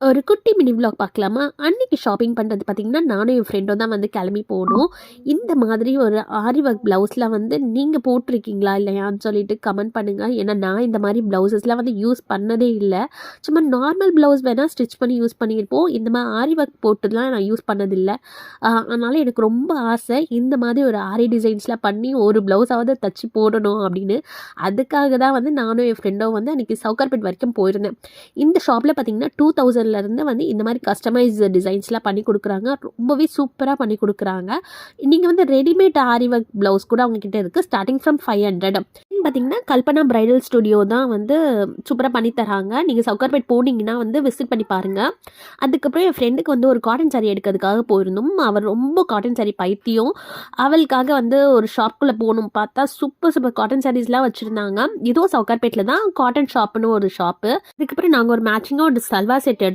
ஒரு குட்டி mini vlog பார்க்கலாமா? அன்னைக்கு ஷாப்பிங் பண்ணுறது பார்த்தீங்கன்னா, நானும் என் ஃப்ரெண்டும் தான் வந்து கிளம்பி போனோம். இந்த மாதிரி ஒரு ஆரி ஒர்க் ப்ளவுஸ்லாம் வந்து நீங்கள் போட்டிருக்கீங்களா இல்லையான்னு சொல்லிட்டு கமெண்ட் பண்ணுங்கள். ஏன்னா நான் இந்த மாதிரி ப்ளவுசஸ்லாம் வந்து யூஸ் பண்ணதே இல்லை. சும்மா நார்மல் ப்ளவுஸ் வேணால் ஸ்டிச் பண்ணி யூஸ் பண்ணியிருப்போம். இந்த மாதிரி ஆரி ஒர்க் போட்டுலாம் நான் யூஸ் பண்ணதில்லை. அதனால் எனக்கு ரொம்ப ஆசை இந்த மாதிரி ஒரு ஆரி டிசைன்ஸ்லாம் பண்ணி ஒரு ப்ளவுஸாவது தச்சு போடணும் அப்படின்னு. அதுக்காக தான் வந்து நானும் என் ஃப்ரெண்டும் வந்து அன்றைக்கி சவுகார்பேட் வரைக்கும் போயிருந்தேன். இந்த ஷாப்பில் பார்த்தீங்கன்னா 2000லேருந்து வந்து இந்த மாதிரி கஸ்டமைஸ் டிசைன்ஸ்லாம் பண்ணி கொடுக்குறாங்க. ரொம்பவே சூப்பராக பண்ணி கொடுக்குறாங்க. நீங்கள் வந்து ரெடிமேட் ஆரி ஒர்க் ப்ளவுஸ் கூட அவங்கக்கிட்ட இருக்குது. ஸ்டார்டிங் ஃப்ரம் 500 பார்த்தீங்கன்னா கல்பனா பிரைடல் ஸ்டுடியோ தான் வந்து சூப்பராக பண்ணி தராங்க. நீங்கள் சவுகார்பேட் போனீங்கன்னா வந்து விசிட் பண்ணி பாருங்கள். அதுக்கப்புறம் என் ஃப்ரெண்டுக்கு வந்து ஒரு காட்டன் சாரீ எடுக்கிறதுக்காக போயிருந்தோம். அவர் ரொம்ப காட்டன் சாரீ பைத்தியம். அவளுக்காக வந்து ஒரு ஷாப்புக்குள்ளே போகணும் பார்த்தா சூப்பர் காட்டன் சாரீஸ்லாம் வச்சுருந்தாங்க. இதுவும் சவுகார்பேட்டில் தான் காட்டன் ஷாப்புன்னு ஒரு ஷாப்பு. அதுக்கப்புறம் நாங்கள் ஒரு மேட்சிங்காக ஒரு சல்வார் செட் எடுத்தோம்.